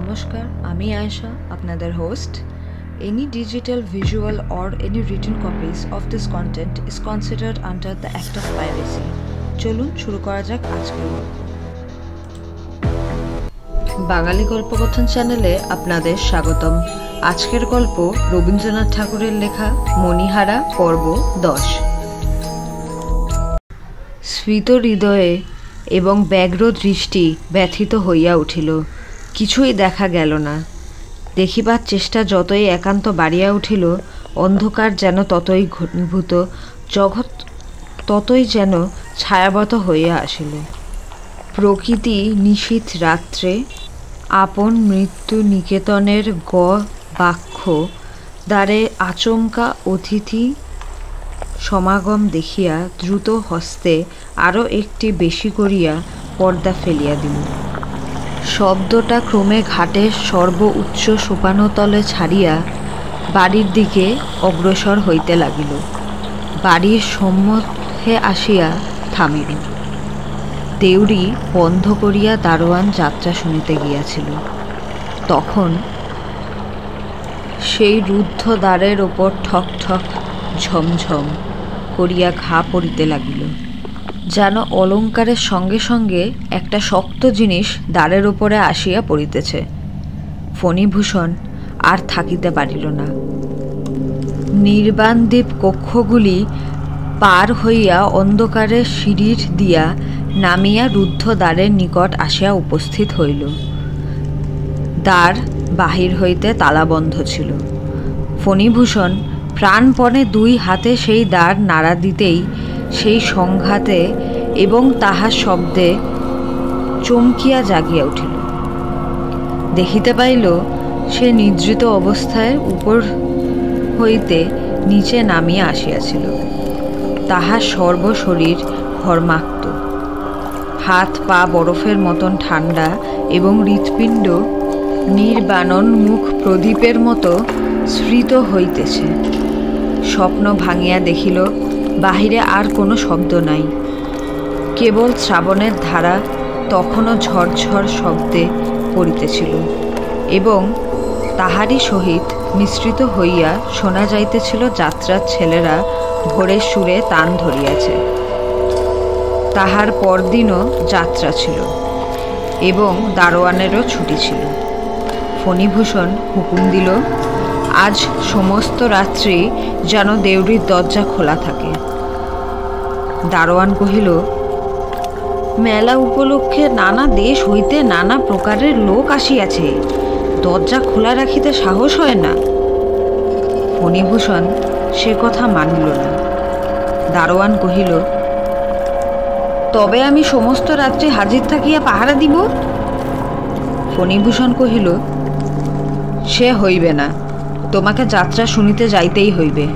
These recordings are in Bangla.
নমস্কার, আমি আয়েশা, আপনাদের host. Any digital, visual or any written copies of this content is considered under the act of piracy. চলুন শুরু করা যাক আজকের গল্প। বাঙালি গল্পকথন চ্যানেলে আপনাদের স্বাগতম। আজকের গল্প রবীন্দ্রনাথ ঠাকুরের লেখা মণিহারা পর্ব 10। স্ফীত হৃদয়ে এবং ব্যগ্র দৃষ্টি ব্যথিত হইয়া উঠিল। কিছুই দেখা গেল না। দেখিবার চেষ্টা যতই একান্ত বাড়িয়া উঠিল, অন্ধকার যেন ততই ঘনীভূত, জগৎ ততই যেন ছায়াবত হইয়া আসিল। প্রকৃতি নিশীথ রাত্রে আপন মৃত্যু নিকেতনের বাক্ষ দ্বারে আচমকা অতিথি সমাগম দেখিয়া দ্রুত হস্তে আরও একটি বেশি করিয়া পর্দা ফেলিয়া দিল। শব্দটা ক্রমে ঘাটের সর্ব উচ্চ সোপানতলে ছাড়িয়া বাড়ির দিকে অগ্রসর হইতে লাগিল। বাড়ির সম্মুখে আসিয়া থামিল। দেউড়ি বন্ধ করিয়া দারোয়ান যাত্রা শুনিতে গিয়াছিল। তখন সেই রুদ্ধ দ্বারের ওপর ঠক ঠক ঝমঝম করিয়া ঘা পড়িতে লাগিল, যেন অলঙ্কারের সঙ্গে সঙ্গে একটা শক্ত জিনিস দ্বারের ওপরে আসিয়া পড়িতেছে। ফণিভূষণ আর থাকিতে পারিল না। নির্বাণদ্বীপ কক্ষগুলি পার হইয়া অন্ধকারের সিঁড়ির দিয়া নামিয়া রুদ্ধ দ্বারের নিকট আসিয়া উপস্থিত হইল। দ্বার বাহির হইতে তালাবন্ধ ছিল। ফণিভূষণ প্রাণপণে দুই হাতে সেই দ্বার নাড়া দিতেই সেই সংঘাতে এবং তাহার শব্দে চমকিয়া জাগিয়া উঠিল। দেখিতে পাইল সে নিদ্রিত অবস্থায় উপর হইতে নিচে নামিয়া আসিয়াছিল। তাহার সর্বশরীর ঘর্মাক্ত, হাত পা বরফের মতন ঠান্ডা এবং হৃৎপিণ্ড নির্বাণন মুখ প্রদীপের মতো স্ফীত হইতেছে। স্বপ্ন ভাঙিয়া দেখিল বাহিরে আর কোনো শব্দ নাই, কেবল শ্রাবণের ধারা তখনও ঝরঝর শব্দে পড়িতেছিল এবং তাহারই সহিত মিশ্রিত হইয়া শোনা যাইতেছিল যাত্রার ছেলেরা ভোরের সুরে তান ধরিয়াছে। তাহার পরদিনও যাত্রা ছিল এবং দারোয়ানেরও ছুটি ছিল। ফণিভূষণ হুকুম দিল, আজ সমস্ত রাত্রি যেন দেউড়ির দরজা খোলা থাকে। দারোয়ান কহিল, মেলা উপলক্ষে নানা দেশ হইতে নানা প্রকারের লোক আসিয়াছে, দরজা খোলা রাখিতে সাহস হয় না। ফণিভূষণ সে কথা মানিল না। দারোয়ান কহিল, তবে আমি সমস্ত রাত্রি হাজির থাকিয়া পাহারা দিব। ফণিভূষণ কহিল, সে হইবে না, তোমাকে যাত্রা শুনিতে যাইতেই হইবে।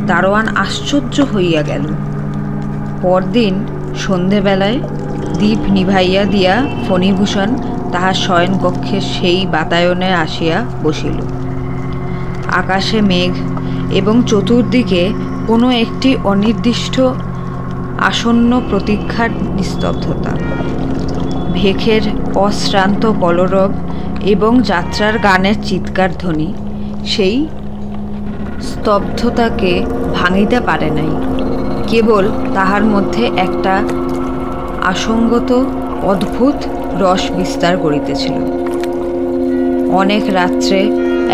দারোয়ান আশ্চর্য হইয়া গেল। পরদিন সন্ধেবেলায় দীপ নিভাইয়া দিয়া ফণিভূষণ তাহার শয়নকক্ষে সেই বাতায়নে আসিয়া বসিল। আকাশে মেঘ এবং চতুর্দিকে কোনো একটি অনির্দিষ্ট আসন্ন প্রতীক্ষার নিস্তব্ধতা। ভেখের অশ্রান্ত কলরব এবং যাত্রার গানের চিৎকার ধ্বনি সেই স্তব্ধতাকে ভাঙিতে পারে নাই, কেবল তাহার মধ্যে একটা আসঙ্গত অদ্ভুত রস বিস্তার করিতেছিল। অনেক রাত্রে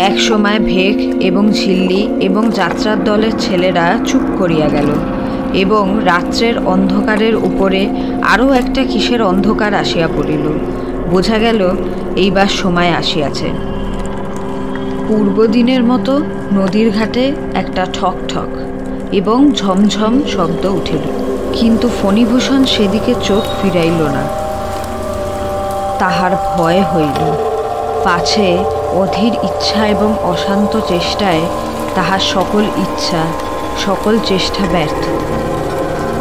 এক সময় ভেখ এবং ঝিল্লি এবং যাত্রার দলের ছেলেরা চুপ করিয়া গেল এবং রাত্রের অন্ধকারের উপরে আরও একটা কিসের অন্ধকার আসিয়া পড়িল। বোঝা গেল এইবার সময় আসিয়াছে। পূর্বদিনের মতো নদীর ঘাটে একটা ঠক ঠক এবং ঝমঝম শব্দ উঠিল, কিন্তু ফণিভূষণ সেদিকে চোখ ফিরাইল না। তাহার ভয় হইল, পাছে অধীর ইচ্ছা এবং অশান্ত চেষ্টায় তাহার সকল ইচ্ছা সকল চেষ্টা ব্যর্থ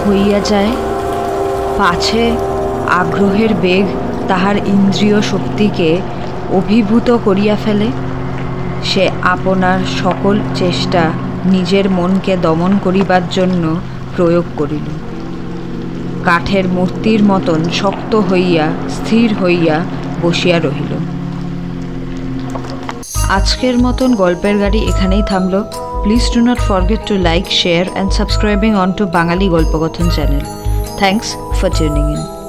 হইয়া যায়। পাছে আগ্রহের বেগ তাহার ইন্দ্রিয় শক্তিকে অভিভূত করিয়া ফেলে। সে আপনার সকল চেষ্টা নিজের মনকে দমন করিবার জন্য প্রয়োগ করিল। কাঠের মূর্তির মতন শক্ত হইয়া স্থির হইয়া বসিয়া রহিল। আজকের মতন গল্পের গাড়ি এখানেই থামলো। Please do not forget to like, share and subscribing on to Bangali Golpokathon channel. Thanks for tuning in.